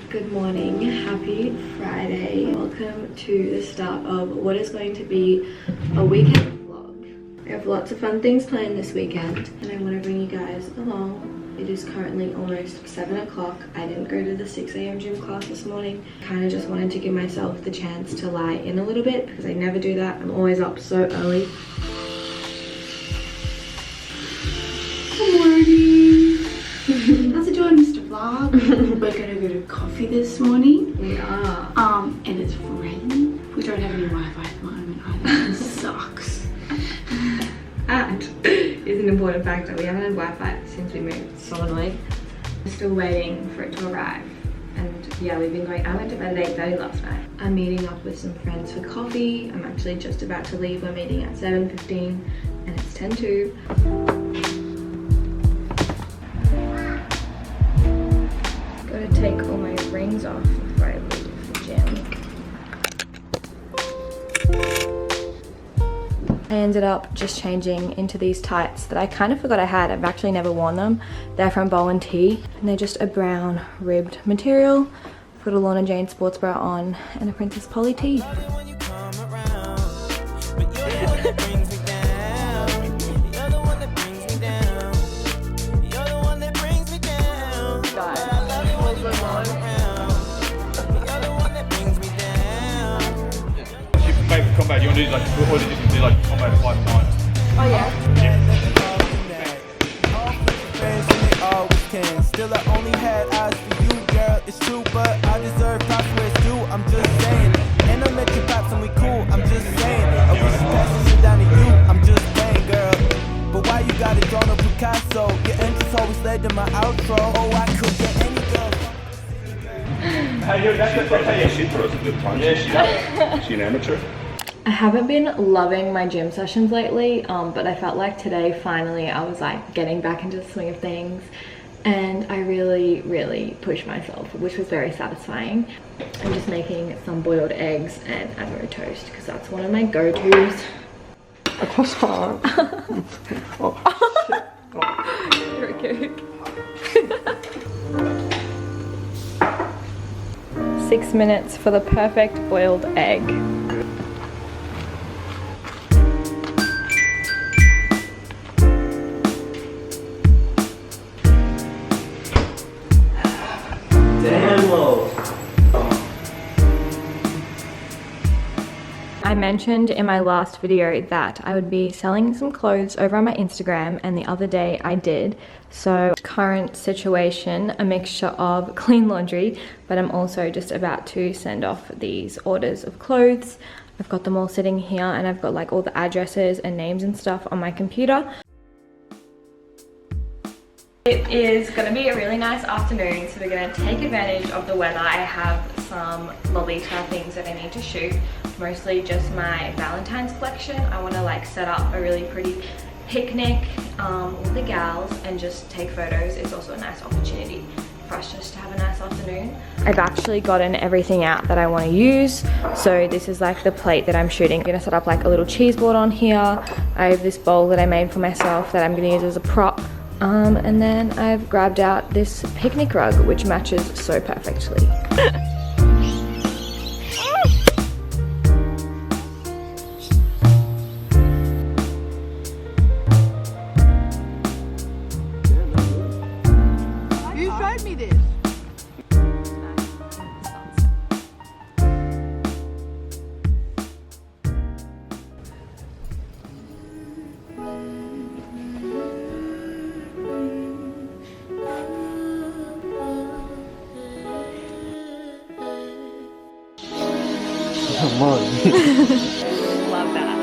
Good morning, happy Friday. Welcome to the start of what is going to be a weekend vlog. We have lots of fun things planned this weekend and I want to bring you guys along. It is currently almost 7 o'clock. I didn't go to the 6 a.m. gym class this morning. Kind of just wanted to give myself the chance to lie in a little bit because I never do that. I'm always up so early. Good morning. How's it doing, Mr. Vlog? We're gonna go to coffee this morning. We are. And it's raining. We don't have any Wi-Fi at the moment either. It sucks. And it's an important fact that we haven't had Wi-Fi since we moved. It's so annoying. We're still waiting for it to arrive. And yeah, we've been going. I went to bed at 8:30 last night. I'm meeting up with some friends for coffee. I'm actually just about to leave. We're meeting at 7:15 and it's 10:02. Take all my rings off before I leave the gym. I ended up just changing into these tights that I kind of forgot I had. I've actually never worn them. They're from Bowen T and they're just a brown ribbed material. I've got a Lorna Jane sports bra on and a Princess Polly tee. Combat, you want to do like, or did you do like combat 5 times? Oh yeah. Still I only had eyes for you, girl. It's true, but I deserve props where it's due. I'm just saying. And I met you pops and we cool. I'm just saying. I wish you passed shit down to you. I'm just saying, girl. But why you got it drawn up Picasso? Your entrance always led to my outro. Oh, I could get any girl. Hey, that's she throws a good punch. Yeah, she does. She an amateur? I haven't been loving my gym sessions lately, but I felt like today finally I was like getting back into the swing of things and I really pushed myself, which was very satisfying. I'm just making some boiled eggs and avocado toast because that's one of my go-tos. A croissant. Oh, shit. Oh. You're a kook. 6 minutes for the perfect boiled egg. I mentioned in my last video that I would be selling some clothes over on my Instagram and the other day I did. So current situation, a mixture of clean laundry, but I'm also just about to send off these orders of clothes. I've got them all sitting here and I've got like all the addresses and names and stuff on my computer. It is going to be a really nice afternoon, so we're going to take advantage of the weather. I have some Lolita things that I need to shoot, mostly just my Valentine's collection. I want to like set up a really pretty picnic with the gals and just take photos. It's also a nice opportunity for us just to have a nice afternoon. I've actually gotten everything out that I want to use. So this is like the plate that I'm shooting. I'm going to set up like a little cheese board on here. I have this bowl that I made for myself that I'm going to use as a prop. And then I've grabbed out this picnic rug, which matches so perfectly. You showed me this. Come on. Love that.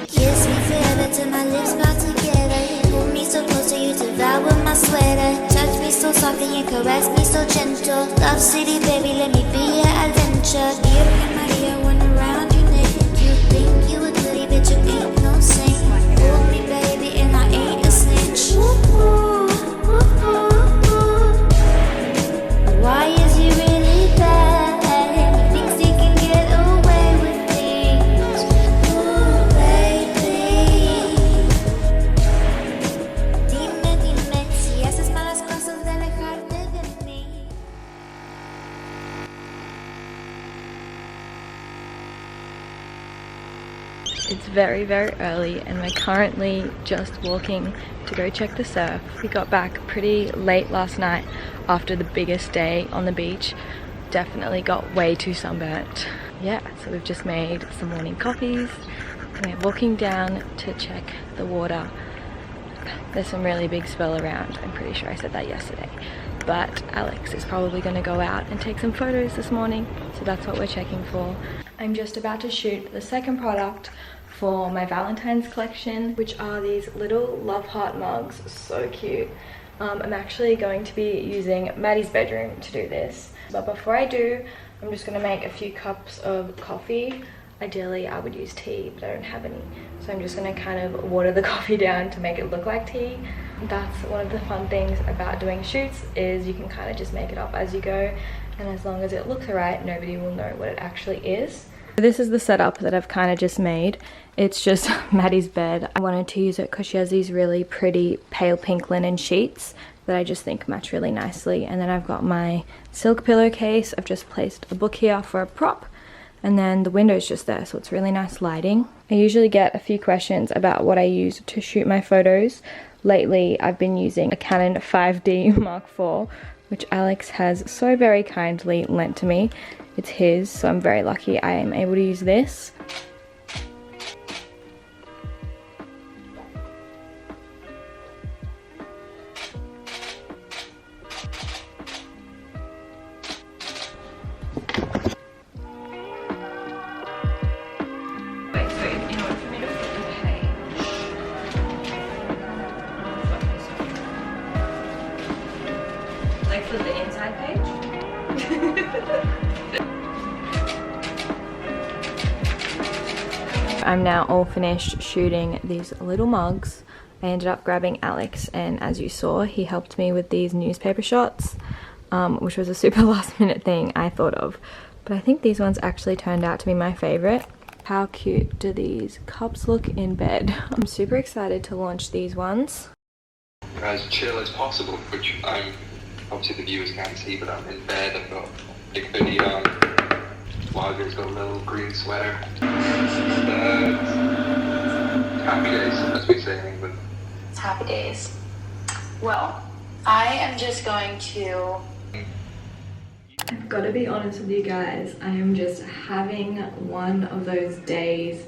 Kiss me forever till my lips bow together. Pull me so close to you to devour my sweater. Touch me so softly and caress me so gentle. Love city, baby, let me be your adventure. You're Maria when around your neck. You think you a goodie, but you ain't no saint. Hold me, baby, and I ain't a snitch. Why is he really bad? He thinks he can get away with things. Ooh, baby. very early and we're currently just walking to go check the surf. We got back pretty late last night after the biggest day on the beach. Definitely got way too sunburnt. Yeah, so we've just made some morning coffees and we're walking down to check the water. There's some really big swell around. I'm pretty sure I said that yesterday. But Alex is probably going to go out and take some photos this morning, so that's what we're checking for. I'm just about to shoot the second product for my Valentine's collection, which are these little love heart mugs. So cute. I'm actually going to be using Maddie's bedroom to do this, but before I do, I'm just going to make a few cups of coffee. Ideally I would use tea, but I don't have any, so I'm just going to kind of water the coffee down to make it look like tea. That's one of the fun things about doing shoots, is you can kind of just make it up as you go, and as long as it looks alright, nobody will know what it actually is. This is the setup that I've kind of just made. It's just Maddie's bed. I wanted to use it because she has these really pretty pale pink linen sheets that I just think match really nicely. And then I've got my silk pillowcase. I've just placed a book here for a prop, and then the window's just there, so it's really nice lighting. I usually get a few questions about what I use to shoot my photos. Lately, I've been using a Canon 5D Mark IV, which Alex has so very kindly lent to me. It's his, so I'm very lucky I am able to use this. For the inside page. I'm now all finished shooting these little mugs. I ended up grabbing Alex, and as you saw, he helped me with these newspaper shots, which was a super last minute thing I thought of. But I think these ones actually turned out to be my favorite. How cute do these cups look in bed? I'm super excited to launch these ones. As chill as possible, which I'm obviously the viewers can't see, but I'm in bed. I've got a big hoodie on. Wilder's got a little green sweater. Happy days, as we say in England. It's happy days. Well, I am just going to... I've got to be honest with you guys, I am just having one of those days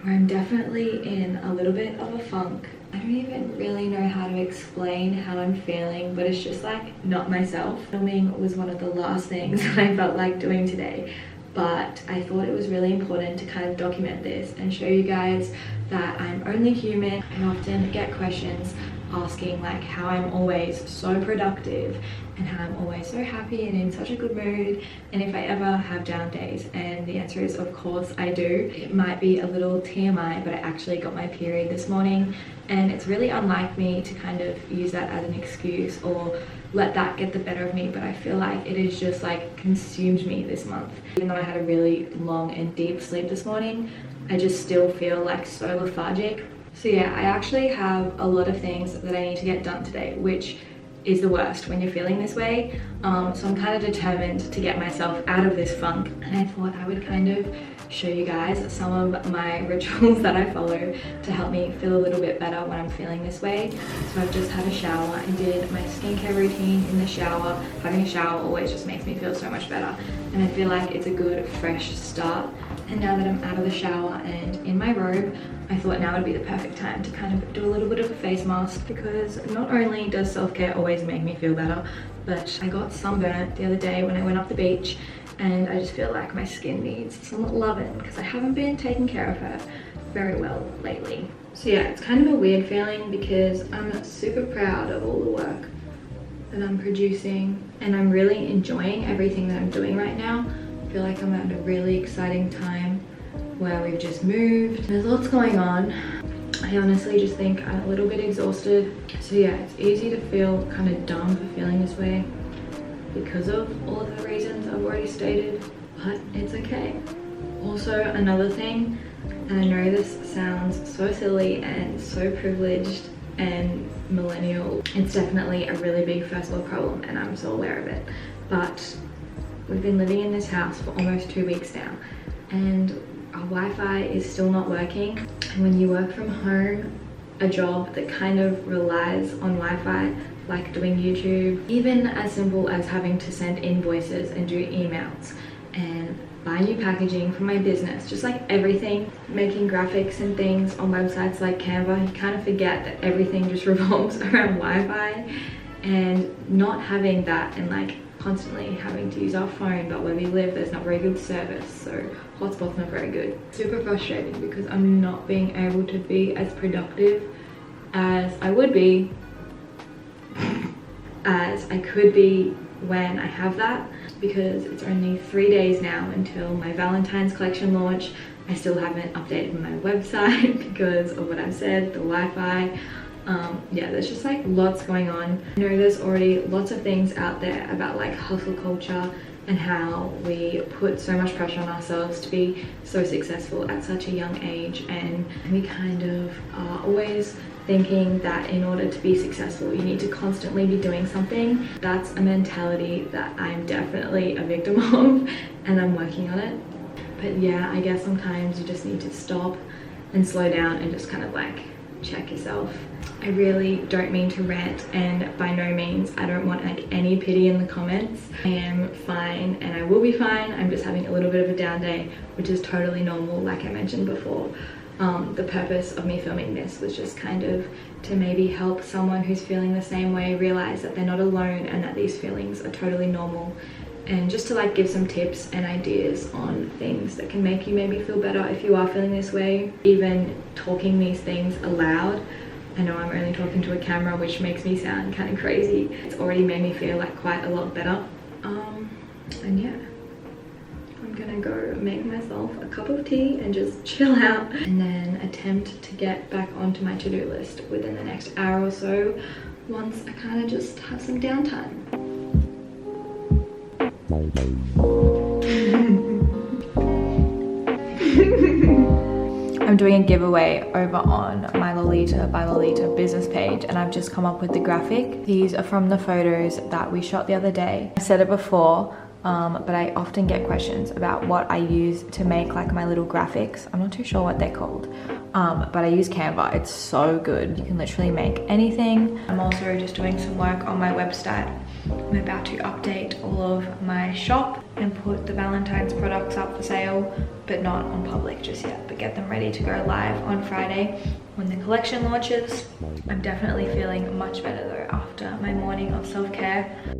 where I'm definitely in a little bit of a funk. I don't even really know how to explain how I'm feeling, but it's just like not myself. Filming was one of the last things that I felt like doing today, but I thought it was really important to kind of document this and show you guys that I'm only human. I often get questions asking like how I'm always so productive and how I'm always so happy and in such a good mood, and if I ever have down days, and the answer is of course I do. It might be a little TMI, but I actually got my period this morning, and it's really unlike me to kind of use that as an excuse or let that get the better of me, but I feel like it has just like consumed me this month. Even though I had a really long and deep sleep this morning, I just still feel like so lethargic. So yeah, I actually have a lot of things that I need to get done today, which is the worst when you're feeling this way. So I'm kind of determined to get myself out of this funk, and I thought I would kind of show you guys some of my rituals that I follow to help me feel a little bit better when I'm feeling this way. So I've just had a shower and did my skincare routine in the shower. Having a shower always just makes me feel so much better, and I feel like it's a good fresh start. And now that I'm out of the shower and in my robe, I thought now would be the perfect time to kind of do a little bit of a face mask, because not only does self-care always make me feel better, but I got sunburnt the other day when I went up the beach, and I just feel like my skin needs some loving because I haven't been taking care of her very well lately. So yeah, it's kind of a weird feeling because I'm super proud of all the work that I'm producing, and I'm really enjoying everything that I'm doing right now. I feel like I'm at a really exciting time where we've just moved. There's lots going on. I honestly just think I'm a little bit exhausted. So yeah, it's easy to feel kind of dumb for feeling this way because of all of the reasons I've already stated, but it's okay. Also, another thing, and I know this sounds so silly and so privileged and millennial, it's definitely a really big first world problem, and I'm so aware of it, but we've been living in this house for almost 2 weeks now, and our Wi-Fi is still not working. And when you work from home, a job that kind of relies on Wi-Fi, like doing YouTube, even as simple as having to send invoices and do emails and buy new packaging for my business, just like everything, making graphics and things on websites like Canva, you kind of forget that everything just revolves around Wi-Fi. And not having that, and like constantly having to use our phone, but where we live there's not very good service, so hotspot's not very good. Super frustrating because I'm not being able to be as productive as I would be, as I could be when I have that, because it's only 3 days now until my Valentine's collection launch. I still haven't updated my website because of what I've said, the Wi-Fi. Yeah, there's just like lots going on. I know there's already lots of things out there about like hustle culture and how we put so much pressure on ourselves to be so successful at such a young age, and we kind of are always thinking that in order to be successful you need to constantly be doing something. That's a mentality that I'm definitely a victim of, and I'm working on it. But yeah, I guess sometimes you just need to stop and slow down and just kind of like check yourself. I really don't mean to rant, and by no means I don't want like any pity in the comments. I am fine and I will be fine. I'm just having a little bit of a down day, which is totally normal, like I mentioned before. The purpose of me filming this was just kind of to maybe help someone who's feeling the same way realize that they're not alone and that these feelings are totally normal, and just to like give some tips and ideas on things that can make you maybe feel better if you are feeling this way. Even talking these things aloud, I know I'm only talking to a camera, which makes me sound kind of crazy. It's already made me feel like quite a lot better. And yeah, I'm gonna go make myself a cup of tea and just chill out, and then attempt to get back onto my to-do list within the next hour or so, once I kind of just have some downtime. I'm doing a giveaway over on my Lolita by Lolita business page, and I've just come up with the graphic. These are from the photos that we shot the other day. I said it before, but I often get questions about what I use to make like my little graphics. I'm not too sure what they're called, but I use Canva. It's so good. You can literally make anything. I'm also just doing some work on my website. I'm about to update all of my shop and put the Valentine's products up for sale, but not on public just yet, but get them ready to go live on Friday when the collection launches. I'm definitely feeling much better though after my morning of self-care.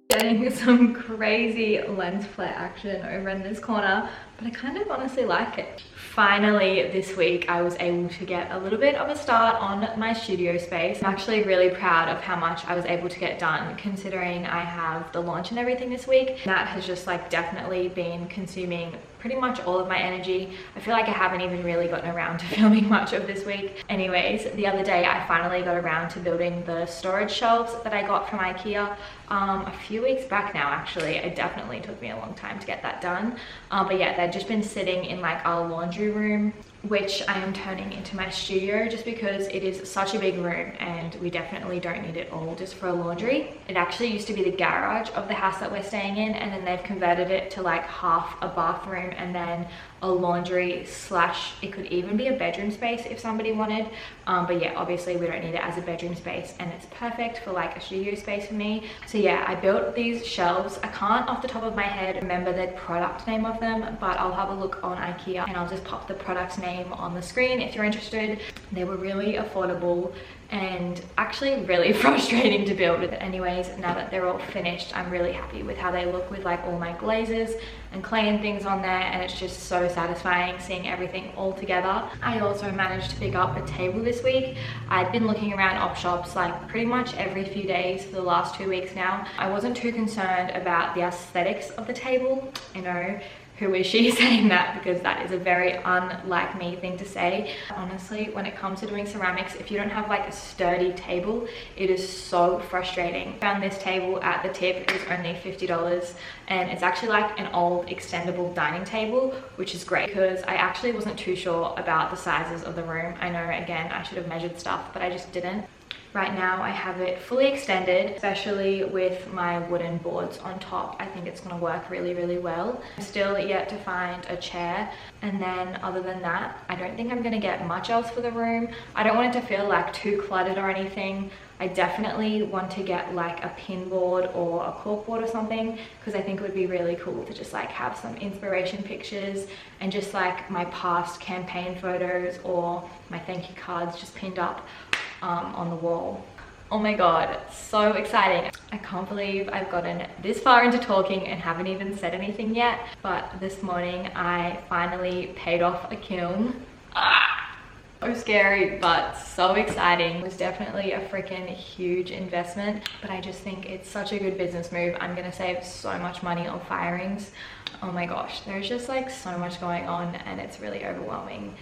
Getting some crazy lens flare action over in this corner, but I kind of honestly like it. Finally this week I was able to get a little bit of a start on my studio space. I'm actually really proud of how much I was able to get done, considering I have the launch and everything this week. That has just like definitely been consuming pretty much all of my energy. I feel like I haven't even really gotten around to filming much of this week. Anyways, the other day I finally got around to building the storage shelves that I got from IKEA a few weeks back now actually. It definitely took me a long time to get that done. But yeah, they'd just been sitting in like our laundry room, which I am turning into my studio just because it is such a big room and we definitely don't need it all just for a laundry. It actually used to be the garage of the house that we're staying in, and then they've converted it to like half a bathroom and then a laundry slash it could even be a bedroom space if somebody wanted. But yeah, obviously we don't need it as a bedroom space, and it's perfect for like a studio space for me. So yeah, I built these shelves. I can't off the top of my head remember the product name of them, but I'll have a look on IKEA and I'll just pop the product name on the screen if you're interested. They were really affordable and actually really frustrating to build. But anyways, now that they're all finished, I'm really happy with how they look with like all my glazes and clay and things on there, and it's just so satisfying seeing everything all together. I also managed to pick up a table this week. I'd been looking around op shops like pretty much every few days for the last 2 weeks now. I wasn't too concerned about the aesthetics of the table. I know, who is she saying that, because that is a very unlike me thing to say. Honestly, when it comes to doing ceramics, if you don't have like a sturdy table, it is so frustrating. I found this table at the tip. It was only $50, and it's actually like an old extendable dining table, which is great because I actually wasn't too sure about the sizes of the room. I know, again, I should have measured stuff, but I just didn't. Right now I have it fully extended, especially with my wooden boards on top. I think it's gonna work really, really well. I'm still yet to find a chair, and then other than that, I don't think I'm gonna get much else for the room. I don't want it to feel like too cluttered or anything. I definitely want to get like a pin board or a corkboard or something, because I think it would be really cool to just like have some inspiration pictures and just like my past campaign photos or my thank you cards just pinned up on the wall. Oh my god, so exciting. I can't believe I've gotten this far into talking and haven't even said anything yet, but this morning I finally paid off a kiln. So scary, but so exciting. It was definitely a freaking huge investment, but I just think it's such a good business move. I'm gonna save so much money on firings. Oh my gosh, there's just like so much going on and it's really overwhelming.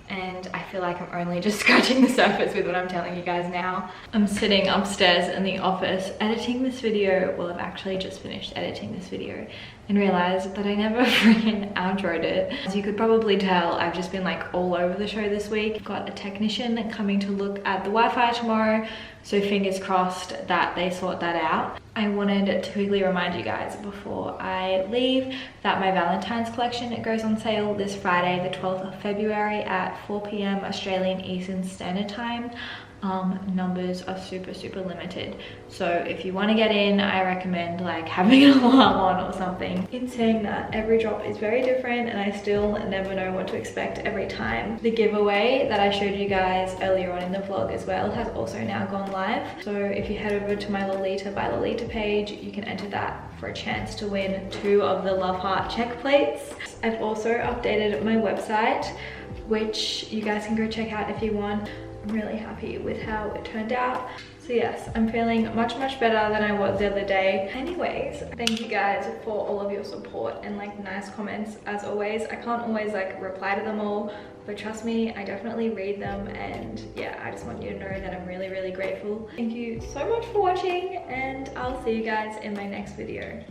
And I feel like I'm only just scratching the surface with what I'm telling you guys now. I'm sitting upstairs in the office editing this video. Well, I've actually just finished editing this video and realized that I never freaking outroed it. As you could probably tell, I've just been like all over the show this week. I've got a technician coming to look at the Wi-Fi tomorrow, so fingers crossed that they sort that out. I wanted to quickly remind you guys before I leave that my Valentine's collection, it goes on sale this Friday, the 12th of February at 4 p.m. Australian Eastern Standard Time. Numbers are super limited, so if you want to get in, I recommend like having an alarm on or something. In saying that, every drop is very different and I still never know what to expect every time. The giveaway that I showed you guys earlier on in the vlog as well has also now gone live, so if you head over to my Lolita by Lolita page, you can enter that for a chance to win 2 of the Love Heart check plates. I've also updated my website, which you guys can go check out if you want. I'm really happy with how it turned out. So yes, I'm feeling much better than I was the other day. Anyways, thank you guys for all of your support and like nice comments as always. I can't always like reply to them all, but trust me, I definitely read them, and yeah, I just want you to know that I'm really grateful. Thank you so much for watching, and I'll see you guys in my next video.